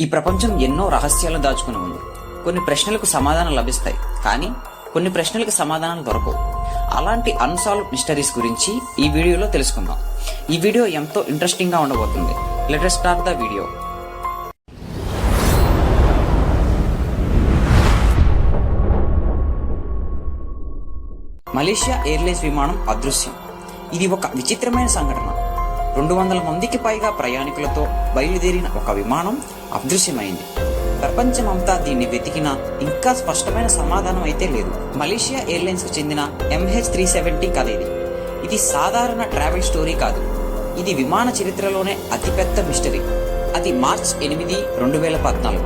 ఈ ప్రపంచం ఎన్నో రహస్యాలను దాచుకుని ఉంది. కొన్ని ప్రశ్నలకు సమాధానం లభిస్తాయి, కానీ కొన్ని ప్రశ్నలకు సమాధానాలు దొరకవు. అలాంటి అన్సాల్వ్ మిస్టరీస్ గురించి ఈ వీడియోలో తెలుసుకుందాం. ఈ వీడియో ఎంతో ఇంట్రెస్టింగ్ గా ఉండబోతుంది. Let us start the video. Malaysia airlines విమానం అదృశ్యం. ఇది ఒక విచిత్రమైన సంఘటన. 200 మందికి పైగా ప్రయాణికులతో బయలుదేరిన ఒక విమానం అదృశ్యమైంది. ప్రపంచమంతా దీన్ని వెతికినా ఇంకా స్పష్టమైన సమాధానం అయితే లేదు. మలేషియా ఎయిర్లైన్స్ కు చెందిన MH370 కథ ఇది. ఇది సాధారణ ట్రావెల్ స్టోరీ కాదు. ఇది విమాన చరిత్రలోనే అతిపెద్ద మిస్టరీ. అది మార్చ్ 8, 2014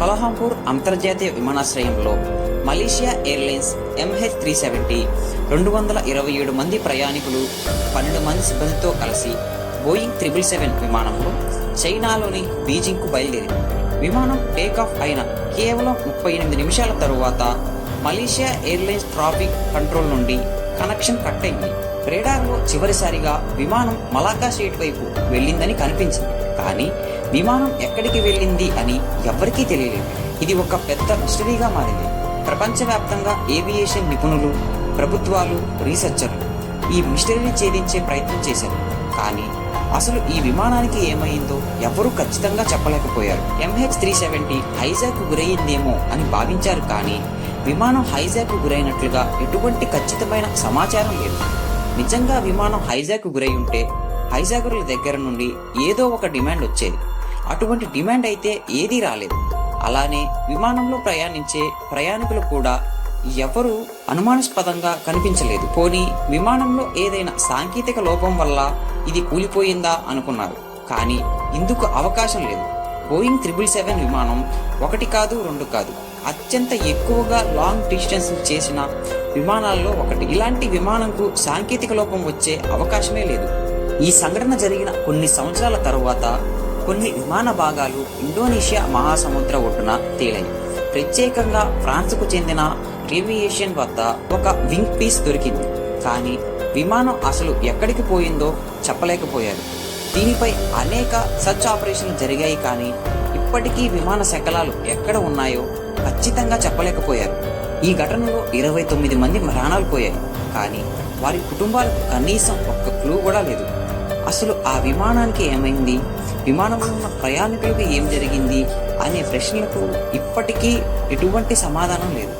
కొల్హాంపూర్ అంతర్జాతీయ విమానాశ్రయంలో మలేషియా ఎయిర్లైన్స్ MH370 227 మంది ప్రయాణికులు 12 మంది సిబ్బందితో కలిసి బోయింగ్ 777 విమానంలో చైనాలోని బీజింగ్ కు బయలుదేరింది. విమానం టేకాఫ్ అయిన కేవలం 38 నిమిషాల తరువాత మలేషియా ఎయిర్లైన్స్ ట్రాఫిక్ కంట్రోల్ నుండి కనెక్షన్ కట్ అయింది. రేడార్లో చివరిసారిగా విమానం మలాకా స్ట్రెయిట్ వైపు వెళ్ళిందని కనిపించింది, కానీ విమానం ఎక్కడికి వెళ్ళింది అని ఎవ్వరికీ తెలియలేదు. ఇది ఒక పెద్ద మిస్టరీగా మారింది. ప్రపంచవ్యాప్తంగా ఏవియేషన్ నిపుణులు, ప్రభుత్వాలు, రీసెర్చర్లు ఈ మిస్టరీని ఛేదించే ప్రయత్నం చేశారు, కానీ అసలు ఈ విమానానికి ఏమైందో ఎవరూ ఖచ్చితంగా చెప్పలేకపోయారు. MH370 హైజాక్ కు గురయ్యిందేమో అని భావించారు, కానీ విమానం హైజాక్ కు గురైనట్లుగా ఎటువంటి ఖచ్చితమైన సమాచారం లేదు. నిజంగా విమానం హైజాక్ కు గురై ఉంటే హైజాకర్ల దగ్గర నుండి ఏదో ఒక డిమాండ్ వచ్చేది. అటువంటి డిమాండ్ అయితే ఏదీ రాలేదు. అలానే విమానంలో ప్రయాణించే ప్రయాణికులు కూడా ఎవరు అనుమానాస్పదంగా కనిపించలేదు. పోనీ విమానంలో ఏదైనా సాంకేతిక లోపం వల్ల ఇది కూలిపోయిందా అనుకున్నారు, కానీ ఇందుకు అవకాశం లేదు. బోయింగ్ 777 విమానం 1 కాదు 2 కాదు, అత్యంత ఎక్కువగా లాంగ్ డిస్టెన్స్ చేసిన విమానాల్లో ఒకటి. ఇలాంటి విమానంకు సాంకేతిక లోపం వచ్చే అవకాశమే లేదు. ఈ సంఘటన జరిగిన కొన్ని సంవత్సరాల తరువాత కొన్ని విమాన భాగాలు ఇండోనేషియా మహాసముద్ర ఒడ్డున తేలాయి. ప్రత్యేకంగా ఫ్రాన్స్ కు చెందిన ఏవియేషన్ వద్ద ఒక వింగ్ పీస్ దొరికింది, కానీ విమానం అసలు ఎక్కడికి పోయిందో చెప్పలేకపోయారు. దీనిపై అనేక సర్చ్ ఆపరేషన్లు జరిగాయి, కానీ ఇప్పటికీ విమాన శకలాలు ఎక్కడ ఉన్నాయో ఖచ్చితంగా చెప్పలేకపోయారు. ఈ ఘటనలో 29 మంది ప్రాణాలు పోయాయి, కానీ వారి కుటుంబాలకు కనీసం ఒక్క క్లూ కూడా లేదు. అసలు ఆ విమానానికి ఏమైంది, విమానంలో ఉన్న ప్రయాణికులకు ఏం జరిగింది అనే ప్రశ్నలకు ఇప్పటికీ ఎటువంటి సమాధానం లేదు.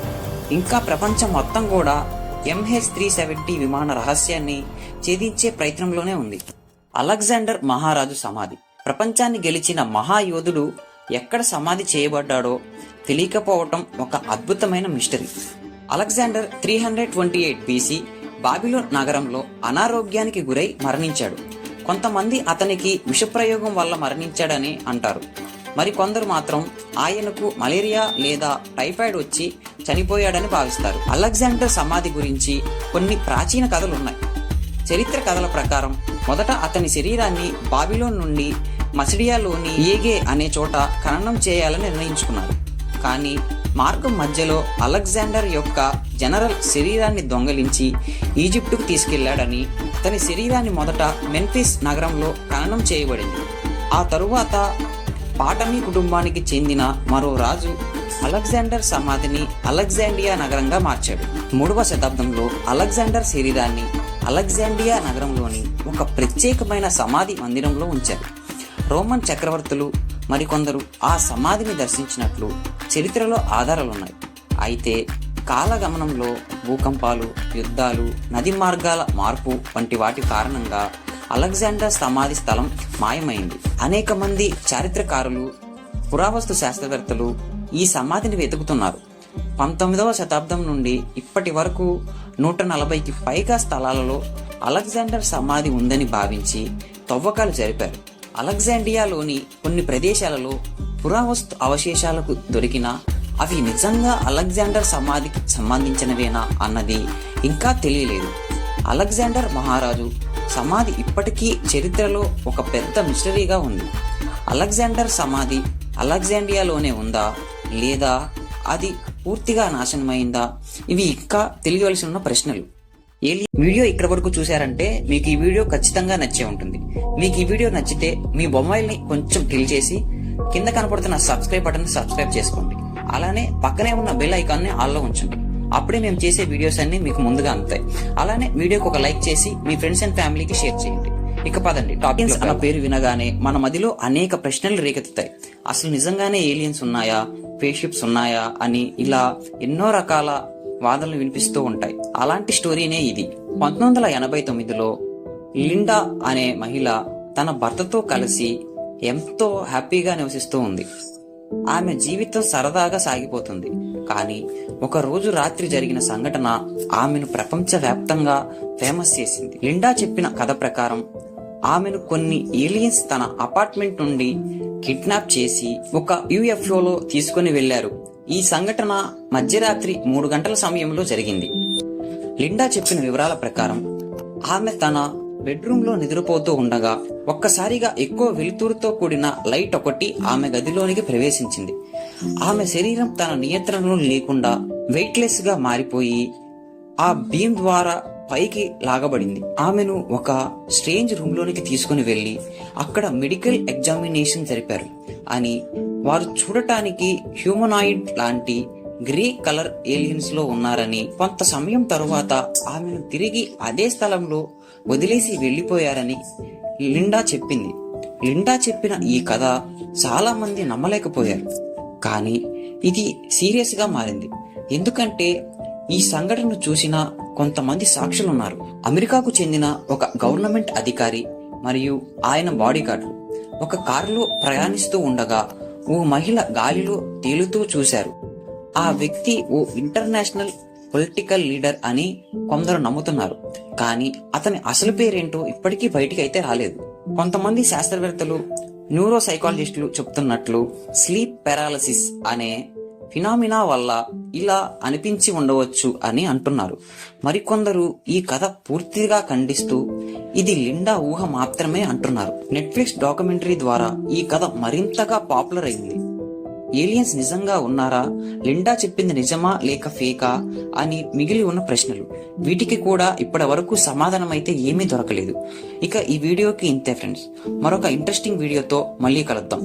ఇంకా ప్రపంచం మొత్తం కూడా MH370 విమాన రహస్యాన్ని ఛేదించే ప్రయత్నంలోనే ఉంది. అలెగ్జాండర్ మహారాజు సమాధి. ప్రపంచాన్ని గెలిచిన మహాయోధుడు ఎక్కడ సమాధి చేయబడ్డాడో తెలియకపోవటం ఒక అద్భుతమైన మిస్టరీ. అలెగ్జాండర్ 328 BC బాబిలోన్ నగరంలో అనారోగ్యానికి గురై మరణించాడు. కొంతమంది అతనికి విషప్రయోగం వల్ల మరణించాడని అంటారు. మరికొందరు మాత్రం ఆయనకు మలేరియా లేదా టైఫాయిడ్ వచ్చి చనిపోయాడని భావిస్తారు. అలెగ్జాండర్ సమాధి గురించి కొన్ని ప్రాచీన కథలు ఉన్నాయి. చరిత్ర కథల ప్రకారం మొదట అతని శరీరాన్ని బాబిలోన్ నుండి మసిడియాలోని ఏగే అనే చోట ఖననం చేయాలని నిర్ణయించుకున్నారు, కానీ మార్గం మధ్యలో అలెగ్జాండర్ యొక్క జనరల్ శరీరాన్ని దొంగలించి ఈజిప్టుకు తీసుకెళ్లాడని, అతని శరీరాన్ని మొదట మెంఫిస్ నగరంలో ఖననం చేయబడింది. ఆ తరువాత పాటమీ కుటుంబానికి చెందిన మరో రాజు అలెగ్జాండర్ సమాధిని అలెగ్జాండ్రియా నగరంగా మార్చాడు. 3వ శతాబ్దంలో అలెగ్జాండర్ శరీరాన్ని అలెగ్జాండ్రియా నగరంలోని ఒక ప్రత్యేకమైన సమాధి మందిరంలో ఉంచారు. రోమన్ చక్రవర్తులు మరికొందరు ఆ సమాధిని దర్శించినట్లు చరిత్రలో ఆధారాలున్నాయి. అయితే కాలగమనంలో భూకంపాలు, యుద్ధాలు, నది మార్గాల మార్పు వంటి వాటి కారణంగా అలెగ్జాండర్ సమాధి స్థలం మాయమైంది. అనేక మంది చారిత్రకారులు, పురావస్తు శాస్త్రవేత్తలు ఈ సమాధిని వెతుకుతున్నారు. 19వ శతాబ్దం నుండి ఇప్పటి వరకు 140కి పైగా స్థలాలలో అలెగ్జాండర్ సమాధి ఉందని భావించి తవ్వకాలు జరిపారు. అలెగ్జాండ్రియాలోని కొన్ని ప్రదేశాలలో పురావస్తు అవశేషాలకు దొరికినా అవి నిజంగా అలెగ్జాండర్ సమాధికి సంబంధించినవేనా అన్నది ఇంకా తెలియలేదు. అలెగ్జాండర్ మహారాజు సమాధి ఇప్పటికీ చరిత్రలో ఒక పెద్ద మిస్టరీగా ఉంది. అలెగ్జాండర్ సమాధి అలెగ్జాండ్రియాలోనే ఉందా, లేదా అది పూర్తిగా నాశనమైందా? ఇవి ఇంకా తెలియవలసి ఉన్న ప్రశ్నలు. వీడియో ఇక్కడ వరకు చూశారంటే మీకు ఈ వీడియో ఖచ్చితంగా నచ్చే ఉంటుంది. మీకు ఈ వీడియో నచ్చితే మీ మొబైల్ ని కొంచెం టిల్ చేసి కింద కనపడుతున్న సబ్స్క్రైబ్ బటన్ సబ్స్క్రైబ్ చేసుకోండి. అలానే పక్కనే ఉన్న బెల్ ఐకాన్ని ఆల్లో ఉంచండి. అప్పుడే మేము చేసే వీడియోస్ అన్ని మీకు ముందుగా అందుతాయి. అలానే వీడియోకి ఒక లైక్ చేసి మీ ఫ్రెండ్స్ అండ్ ఫ్యామిలీకి షేర్ చేయండి. ఇక పదండి. టాపిక్స్ అన్న పేరు వినగానే మన మదిలో అనేక ప్రశ్నలు రేకెత్తుతాయి. అసలు నిజంగానే ఏలియన్స్ ఉన్నాయా, స్పేస్ షిప్స్ ఉన్నాయా అని ఇలా ఎన్నో రకాల వాదనలు వినిపిస్తూ ఉంటాయి. అలాంటి స్టోరీనే ఇది. 1989లో లిండా అనే మహిళ తన భర్తతో కలిసి ఎంతో హ్యాపీగా నివసిస్తూ ఉంది. ఆమె జీవితం సరదాగా సాగిపోతుంది. కానీ ఒక రోజు రాత్రి జరిగిన సంఘటన ఆమెను ప్రపంచవ్యాప్తంగా ఫేమస్ చేసింది. లిండా చెప్పిన కథ ప్రకారం ఆమెను కొన్ని ఏలియన్స్ తన అపార్ట్మెంట్ నుండి కిడ్నాప్ చేసి ఒక UFOలో తీసుకుని వెళ్లారు. ఈ సంఘటన మధ్యరాత్రి 3 గంటల సమయంలో జరిగింది. లిండా చెప్పిన వివరాల ప్రకారం ఆమె తన బెడ్రూమ్ లో నిద్రపోతూ ఉండగా ఒక్కసారిగా ఎక్కువ వెలుతురుతో కూడిన లైట్ ఒకటి ఆమె గదిలోనికి ప్రవేశించింది. ఆమె శరీరం తన నియంత్రణలో లేకుండా వెయిట్లెస్ గా మారిపోయి ఆ బీమ్ ద్వారా పైకి లాగబడింది. ఆమెను ఒక స్ట్రేంజ్ రూమ్ లోనికి తీసుకుని వెళ్లి అక్కడ మెడికల్ ఎగ్జామినేషన్ జరిపారు. అని వారు చూడటానికి హ్యూమనాయిడ్ లాంటి గ్రే కలర్ ఏలియన్స్ లో ఉన్నారని, కొంత సమయం తరువాత ఆమెను తిరిగి అదే స్థలంలో వదిలేసి వెళ్లిపోయారని లిండా చెప్పింది. లిండా చెప్పిన ఈ కథ చాలా మంది నమ్మలేకపోయారు. కానీ ఇది సీరియస్ గా మారింది. ఎందుకంటే ఈ సంఘటనను చూసిన కొంతమంది సాక్షులున్నారు. అమెరికాకు చెందిన ఒక గవర్నమెంట్ అధికారి మరియు ఆయన బాడీగార్డులు ఒక కారులో ప్రయాణిస్తూ ఉండగా ఓ మహిళ గాలిలో తేలుతూ చూశారు. ఆ వ్యక్తి ఓ ఇంటర్నేషనల్ పొలిటికల్ లీడర్ అని కొందరు నమ్ముతున్నారు. కానీ అతని అసలు పేరేంటో ఇప్పటికీ బయటికి అయితే రాలేదు. కొంతమంది శాస్త్రవేత్తలు, న్యూరో సైకాలజిస్టులు చెప్తున్నట్లు స్లీప్ పారాలసిస్ అనే ఫినామినా వల్ల ఇలా అనిపించి ఉండవచ్చు అని అంటున్నారు. మరికొందరు ఈ కథ పూర్తిగా ఖండిస్తూ ఇది లిండా ఊహ మాత్రమే అంటున్నారు. నెట్ఫ్లిక్స్ డాక్యుమెంటరీ ద్వారా ఈ కథ మరింతగా పాపులర్ అయింది. ఏలియన్స్ నిజంగా ఉన్నారా, లిండా చెప్పింది నిజమా లేక ఫేకా అని మిగిలి ఉన్న ప్రశ్నలు. వీటికి కూడా ఇప్పటి వరకు సమాధానం అయితే ఏమీ దొరకలేదు. ఇక ఈ వీడియోకి ఇంతే ఫ్రెండ్స్. మరొక ఇంట్రెస్టింగ్ వీడియోతో మళ్ళీ కలుద్దాం.